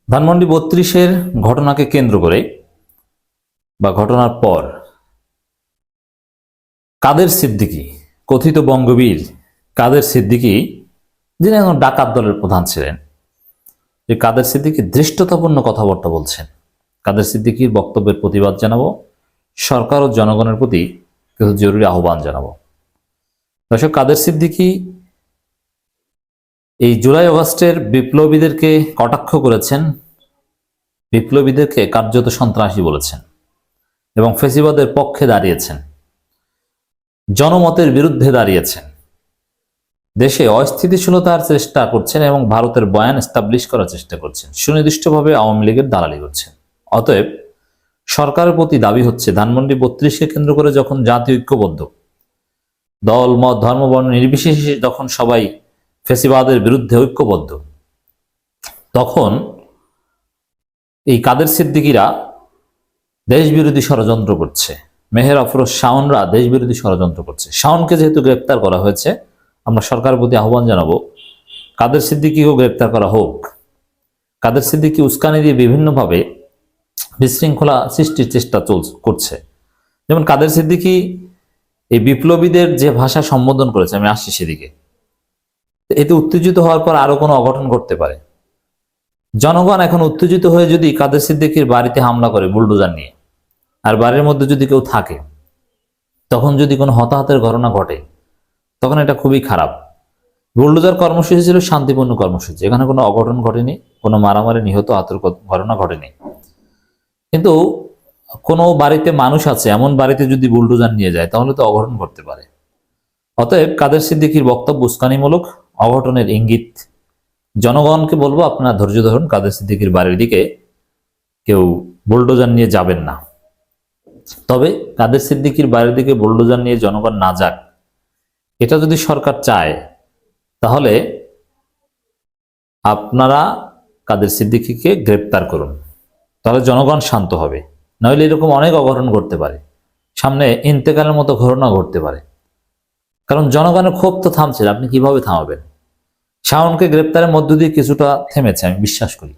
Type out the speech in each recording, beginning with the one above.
ধানমন্ডি ৩২-এর ঘটনাকে কেন্দ্র করে বা ঘটনার পর কাদের সিদ্দিকী, কথিত বঙ্গবীর কাদের সিদ্দিকী, যিনি এখন ডাকাত দলের প্রধান ছিলেন, যে কাদের সিদ্দিকী ধৃষ্টতাপূর্ণ কথাবার্তা বলছেন। কাদের সিদ্দিকীর বক্তব্যের প্রতিবাদ জানাবো, সরকার ও জনগণের প্রতি কিছু জরুরি আহ্বান জানাবো। দর্শক, কাদের সিদ্দিকী এই জুলাই আগস্টের বিপ্লবীদেরকে কটাক্ষ করেছেন, বিপ্লবীদেরকে কার্যত সন্ত্রাসী বলেছেন এবং ফেসিবাদের পক্ষে দাঁড়িয়েছেন, জনমতের বিরুদ্ধে দাঁড়িয়েছেন, দেশে অস্থিতিশীলতার চেষ্টা করছেন এবং ভারতের বয়ান এস্টাবলিশ করার চেষ্টা করছেন, সুনির্দিষ্টভাবে আওয়ামী লীগের দালালি করছেন। অতএব সরকারের প্রতি দাবি হচ্ছে, ধানমন্ডি ৩২কে কেন্দ্র করে যখন জাতীয় ঐক্যবদ্ধ, দল মত ধর্ম বর্ণ নির্বিশেষে যখন সবাই ফেসিবাদের বিরুদ্ধে ঐক্যবদ্ধ, তখন এই কাদের সিদ্দিকীরা দেশবিরোধী ষড়যন্ত্র করছে। মেহের আফরোজ শাওনরা দেশবিরোধী ষড়যন্ত্র করছে। শাওনকে যেহেতু গ্রেপ্তার করা হয়েছে, আমরা সরকারের প্রতি আহ্বান জানাবো, কাদের সিদ্দিকীকেও গ্রেপ্তার করা হোক। কাদের সিদ্দিকী উস্কানি দিয়ে বিভিন্নভাবে বিশৃঙ্খলা সৃষ্টির চেষ্টা করছে। যেমন কাদের সিদ্দিকী এই বিপ্লবীদের যে ভাষা সম্বোধন করেছে, আমি আসছি সেদিকে, এতে উত্তেজিত হওয়ার পর আরো কোনো অঘটন ঘটতে পারে। জনগণ এখন উত্তেজিত হয়ে যদি কাদের সিদ্দিকীর বাড়িতে হামলা করে বুলডোজার নিয়ে, আর বাড়ির মধ্যে যদি কেউ থাকে, তখন যদি কোনো হতাহতের ঘটনা ঘটে, তখন এটা খুবই খারাপ। বুলডোজার কর্মসূচি ছিল শান্তিপূর্ণ কর্মসূচি, এখানে কোনো অঘটন ঘটেনি, কোনো মারামারি নিহত আহতের ঘটনা ঘটেনি। কিন্তু কোনো বাড়িতে মানুষ আছে, এমন বাড়িতে যদি বুলডোজার নিয়ে যায়, তাহলে তো অঘটন ঘটতে পারে। অতএব কাদের সিদ্দিকীর বক্তব্য উস্কানিমূলক, অঘটনের ইঙ্গিত। জনগণকে বলবো, আপনারা ধৈর্য ধরুন, কাদের সিদ্দিকীর বাড়ির দিকে কেউ বুলডোজার নিয়ে যাবেন না। তবে কাদের সিদ্দিকীর বাড়ির দিকে বুলডোজার নিয়ে জনগণ না যাক, এটা যদি সরকার চায়, তাহলে আপনারা কাদের সিদ্দিকীকে গ্রেপ্তার করুন, তাহলে জনগণ শান্ত হবে। নইলে এরকম অনেক অঘটন ঘটতে পারে, সামনে ইন্তেকালের মতো ঘটনা ঘটতে পারে। কারণ জনগণের ক্ষোভ তো থামছে না, আপনি কিভাবে থামাবেন? শাওনকে গ্রেপ্তারের মধ্য দিয়ে কিছুটা থেমেছে, আমি বিশ্বাস করি।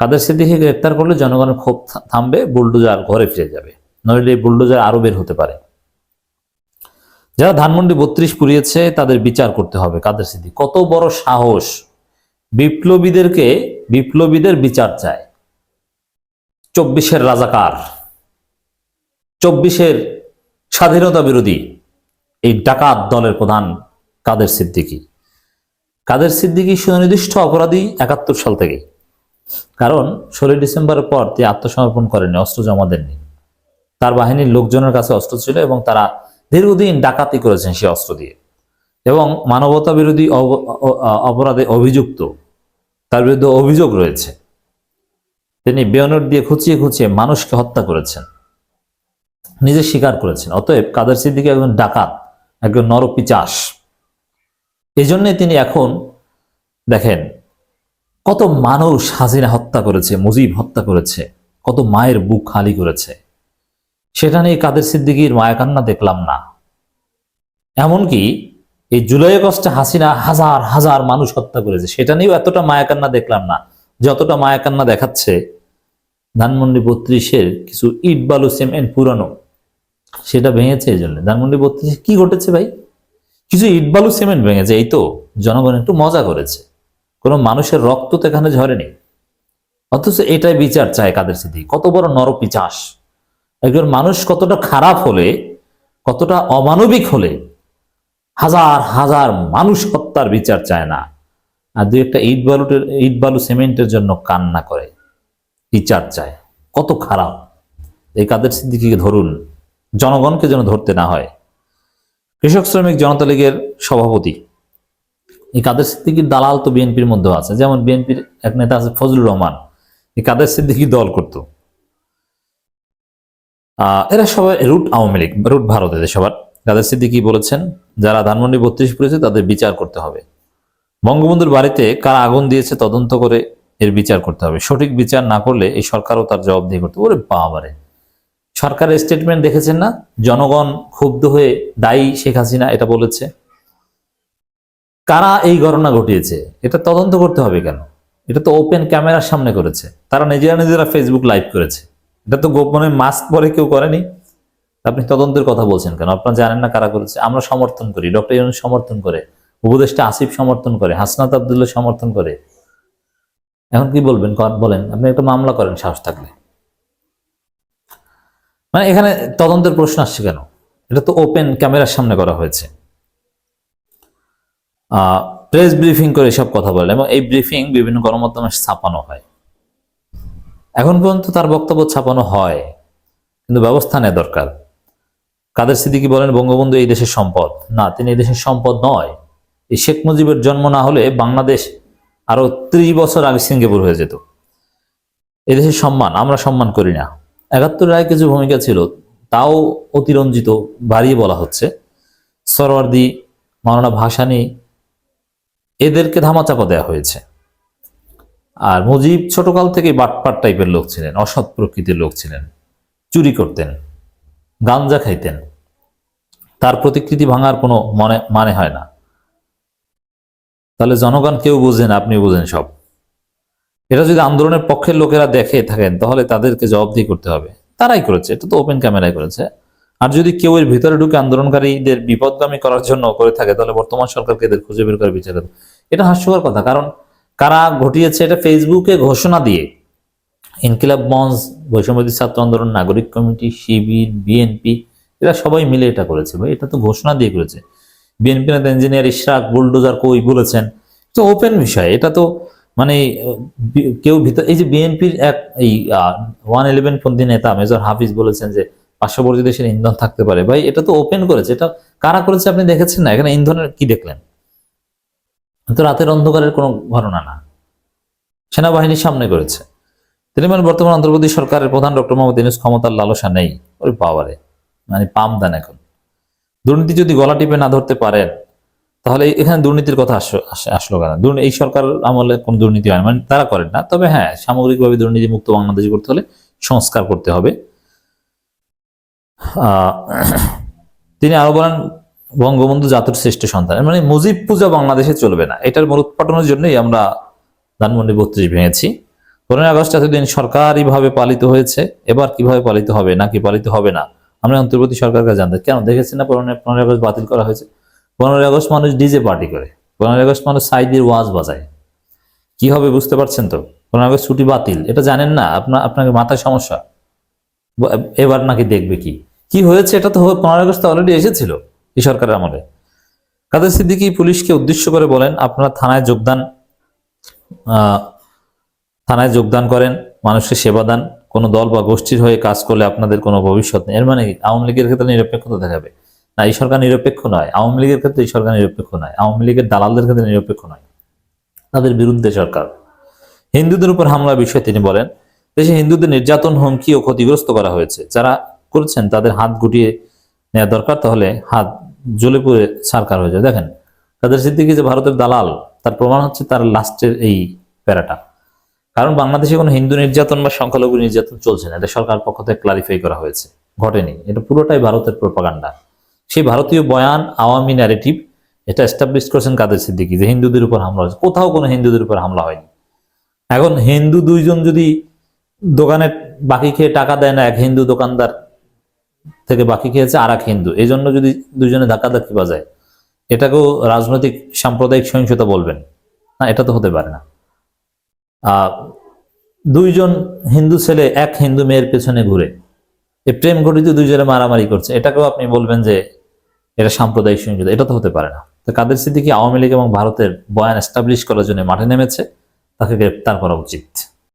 কাদের সিদ্দিকীকে গ্রেপ্তার করলে জনগণের ক্ষোভ থামবে, বুলডোজার ঘরে ফিরে যাবে। নইলে বুলডোজার আরো বের হতে পারে। যারা ধানমন্ডি ৩২ পুড়িয়েছে তাদের বিচার করতে হবে। কাদের সিদ্দিকী কত বড় সাহস, বিপ্লবীদের বিচার চায়। ২৪-এর রাজাকার, ২৪-এর স্বাধীনতা বিরোধী এই ডাকাত দলের প্রধান কাদের সিদ্দিকী। কাদের সিদ্দিকী সুনির্দিষ্ট অপরাধী ৭১ সাল থেকে। কারণ ১৬ ডিসেম্বরের পর তিনি আত্মসমর্পণ করেননি, অস্ত্র জমা দেননি। তার বাহিনীর লোকজনের কাছে অস্ত্র ছিল এবং তারা দীর্ঘদিন ডাকাতি করেছেন সে অস্ত্র দিয়ে, এবং মানবতা বিরোধী অপরাধে অভিযুক্ত, তার বিরুদ্ধে অভিযোগ রয়েছে। তিনি বেয়নেট দিয়ে খুঁচিয়ে খুঁচিয়ে মানুষকে হত্যা করেছেন, নিজে স্বীকার করেছেন। অতএব কাদের সিদ্দিকী একজন ডাকাত, একজন নরপিচাস। এই জন্যে তিনি এখন দেখেন কত মানুষ হাসিনা হত্যা করেছে, মুজিব হত্যা করেছে, কত মায়ের বুক খালি করেছে, সেটা নিয়ে কাদের সিদ্দিকীর মায়াকান্না দেখলাম না। এমনকি এই জুলাই আগস্টে হাসিনা হাজার হাজার মানুষ হত্যা করেছে, সেটা নিয়েও এতটা মায়াকান্না দেখলাম না, যতটা মায়াকান্না দেখাচ্ছে ধানমন্ডি ৩২-এর কিছু ইট বালু সিমেন্ট পুরানো, সেটা ভেঙেছে। এই জন্য ধানমন্ডি ৩২ কি ঘটেছে ভাই? কিছু ইট বালু সিমেন্ট ভেঙেছে, এই তো জনগণ একটু মজা করেছে, কোনো মানুষের রক্ত তো এখানে ঝরেনি। অথচ এটাই বিচার চায় কাদের সিদ্দিকী। কত বড় নরপিচাস! একজন মানুষ কতটা খারাপ হলে, কতটা অমানবিক হলে হাজার হাজার মানুষ হত্যার বিচার চায় না, আর দুই একটা ইট বালু সিমেন্টের জন্য কান্না করে, বিচার চায়। কত খারাপ! এই কাদের সিদ্দিকীকে ধরুন, জনগণকে যেন ধরতে না হয়। কৃষক শ্রমিক জনতা লীগের সভাপতি এই কাদের সিদ্দিকীর দালাল তো বিএনপির মধ্যে আছে। যেমন বিএনপির এক নেতা আছে ফজলুর রহমান, এই কাদের সিদ্দিকী দল করত। এরা সবাই রুট আওয়ামী লীগ, রুট ভারত এদের সবার। কাদের সিদ্দিকী বলেছেন, যারা ধানমন্ডি ৩২ পড়েছে তাদের বিচার করতে হবে। বঙ্গবন্ধুর বাড়িতে কারা আগুন দিয়েছে তদন্ত করে এর বিচার করতে হবে। সঠিক বিচার না করলে এই সরকারও তার জবাবদিহি করতে হবে। ওরে বাবারে, সরকারের স্টেটমেন্ট দেখেছেন না? জনগণ ক্ষুব্ধ হয়ে দায়ী শেখ হাসিনা এটা বলেছে। কারা এই ঘটনা ঘটিয়েছে এটা তদন্ত করতে হবে কেন? এটা তো ওপেন ক্যামেরার সামনে করেছে, তারা নিজেরা ফেসবুক লাইভ করেছে। এটা তো গোপনে মাস্ক পরে কেউ করেনি। আপনি তদন্তের কথা বলছেন কেন? আপনারা জানেন না কারা করেছে? আমরা সমর্থন করি, ডক্টর ইউনূস সমর্থন করে, উপদেষ্টা আসিফ সমর্থন করে, হাসনাত আব্দুল্লাহ সমর্থন করে। এখন কি বলবেন? বলেন, আপনি একটা মামলা করেন সাহস থাকলে। মানে এখানে তদন্তের প্রশ্ন আসছে কেন? এটা তো ওপেন ক্যামেরার সামনে করা হয়েছে। প্রেস ব্রিফিং করে সব কথা বলে, এবং এই ব্রিফিং বিভিন্ন গণমাধ্যমে ছাপানো হয়। এখন পর্যন্ত তার বক্তব্য ছাপানো হয়, কিন্তু ব্যবস্থা নেওয়া দরকার। কাদের সিদ্দিকী বলেন বঙ্গবন্ধু এই দেশের সম্পদ। না, তিনি এই দেশের সম্পদ নয়। এই শেখ মুজিবের জন্ম না হলে বাংলাদেশ আরো 30 বছর আগে সিঙ্গাপুর হয়ে যেত। এই দেশের সম্মান আমরা সম্মান করি না। 71 রায় কিছু ভূমিকা ছিল, তাও অতিরঞ্জিত বাড়িয়ে বলা হচ্ছে। সরওয়ার্দী, মাওলানা ভাসানী, এদেরকে ধামাচাপা দেওয়া হয়েছে। আর মুজিব ছোটকাল থেকে বাটপাট টাইপের লোক ছিলেন, অসৎ প্রকৃতির লোক ছিলেন, চুরি করতেন, গাঞ্জা খাইতেন। তার প্রতিকৃতি ভাঙার কোনো মানে হয় না। তাহলে জনগণ কেউ বুঝেন, আপনি বুঝেন সব। এটা যদি আন্দোলনের পক্ষের লোকেরা দেখে থাকেন, তাহলে তাদেরকে জবাবদিহি করতে হবে। তারাই করেছে, এটা তো ওপেন ক্যামেরায় করেছে। আর যদি কেউ এর ভিতরে ঢুকে আন্দোলনকারীদের বিপদগামী করার জন্য করে থাকে, তাহলে বর্তমান সরকারকে এদের খুঁজে বের করে বিচার করবে। এটা হাস্যকর কথা, কারণ কারা ঘটিয়েছে এটা ফেসবুকে ঘোষণা দিয়ে ইনকিলাব মঞ্চ, বৈষম্যবিরোধী ছাত্র আন্দোলন, নাগরিক কমিটি, শিবির, বিএনপি, এরা সবাই মিলে এটা করেছে। ভাই, এটা তো ঘোষণা দিয়ে করেছে। বিএনপি নেতা ইঞ্জিনিয়ার ইশরাক বুলডোজার কই বলেছেন, তো ওপেন বিষয়। এটা তো মানে কেউ ভিতর, এই যে বিএনপির এক এই 111 পন্থী নেতা মেজর হাফিজ বলেছেন যে পার্শ্ববর্তী দেশের ইন্ধন থাকতে পারে। ভাই, এটা তো ওপেন করেছে। এটা কারা করেছে আপনি দেখেছেন না? এখানে ইন্ধনের কি দেখলেন? তো রাতের অন্ধকারের কোনো ঘটনা না, সেনাবাহিনীর সামনে করেছে। তিনি মানে বর্তমান অন্তর্বর্তী সরকারের প্রধান ডক্টর মোহাম্মদ ইউনূস ক্ষমতার লালসা নেই। ওই পাওয়ারে মানে পাম দেন। এখন দুর্নীতি যদি গলা টিপে না ধরতে পারেন, তাহলে এখানে দুর্নীতির কথা আসলো কেন? এই সরকার আমলে কোন দুর্নীতি হয় মানে তারা করেন না। তবে হ্যাঁ, সামগ্রিকভাবে দুর্নীতি মুক্ত বাংলাদেশ করতে হলে সংস্কার করতে হবে। তিনি আরো বলেন বঙ্গবন্ধু জাতির শ্রেষ্ঠ সন্তান, মানে মুজিব পূজা বাংলাদেশে চলবে না। এটার মূলোৎপাটনের জন্যই আমরা ধানমন্ডি 32 ভেঙেছি। 15ই আগস্ট এতদিন সরকারিভাবে পালিত হয়েছে, এবার কিভাবে পালিত হবে নাকি পালিত হবে না আমরা অন্তর্বর্তী সরকারকে জানতে। কেন দেখেছি না 15ই আগস্ট বাতিল করা হয়েছে? 15ই আগস্ট মানুষ ডিজে পার্টি করে, 15ই আগস্ট মানুষ সাইদির ওয়াজ বাজায়। কি হবে বুঝতে পারছেন তো? 15ই আগস্ট ছুটি বাতিল, এটা জানেন না? আপনাকে মাথায় সমস্যা। এবার নাকি দেখবে কি কি হয়েছে? এটা তো 15ই আগস্ট অলরেডি এসেছিল এই সরকারের আমলে। কাদের সিদ্দিকী পুলিশকে উদ্দেশ্য করে বলেন, আপনারা থানায় যোগদান করেন, মানুষকে সেবা দান, কোনো দল বা গোষ্ঠীর হয়ে কাজ করলে আপনাদের কোনো ভবিষ্যৎ নেই। এর মানে কি আওয়ামী লীগের ক্ষেত্রে নিরপেক্ষতা দেখাবে? না, এই সরকার নিরপেক্ষ নয়। আওয়ামী লীগের ক্ষেত্রে এই সরকার নিরপেক্ষ নয়। আওয়ামী লীগের দালালদের ক্ষেত্রে নিরপেক্ষ নয়, তাদের বিরুদ্ধে সরকার। হিন্দুদের উপর হামলার বিষয়ে তিনি বলেন, দেশে হিন্দুদের নির্যাতন, হুমকি ও ক্ষতিগ্রস্ত করা হয়েছে। যারা করেছেন তাদের হাত গুটিয়ে নেওয়া দরকার, তাহলে হাত জ্বলে পুড়ে ছারখার হয়ে যায়। দেখেন, কাদের সিদ্দিকী যে ভারতের দালাল, তার প্রমাণ হচ্ছে তার লাস্টের এই প্যারাটা। কারণ বাংলাদেশে কোনো হিন্দু নির্যাতন বা সংখ্যালঘু নির্যাতন চলছে না, এটা সরকার পক্ষ থেকে ক্লারিফাই করা হয়েছে, ঘটেনি। এটা পুরোটাই ভারতের প্রোপাগান্ডা। সেই ভারতীয় বয়ান, আওয়ামী ন্যারেটিভ, এটা এস্টাবলিশ করেছেন কাদের সিদ্দিকী যে হিন্দুদের উপর হামলা হয়েছে। কোথাও কোনো হিন্দুদের উপর হামলা হয়নি। এখন হিন্দু দুইজন যদি দোকানে বাকি খেয়ে টাকা দেয় না, এক হিন্দু দোকানদার থেকে বাকি খেয়েছে আর এক হিন্দু, এই জন্য যদি দুইজনে ধাক্কাধাক্কি বাজায়, এটাকেও রাজনৈতিক সাম্প্রদায়িক সহিংসতা বলবেন না? এটা তো হতে পারে না। দুইজন হিন্দু ছেলে এক হিন্দু মেয়ের পেছনে ঘুরে এই প্রেম ঘটিত দুইজনে মারামারি করছে, এটাকেও আপনি বলবেন যে এটা সাম্প্রদায়িক সহিংসতা? এটা তো হতে পারে না। তো কাদের সিদ্দিকী আওয়ামী লীগ এবং ভারতের বয়ান এস্টাবলিশ করার জন্য মাঠে নেমেছে, তাকে গ্রেপ্তার করা উচিত।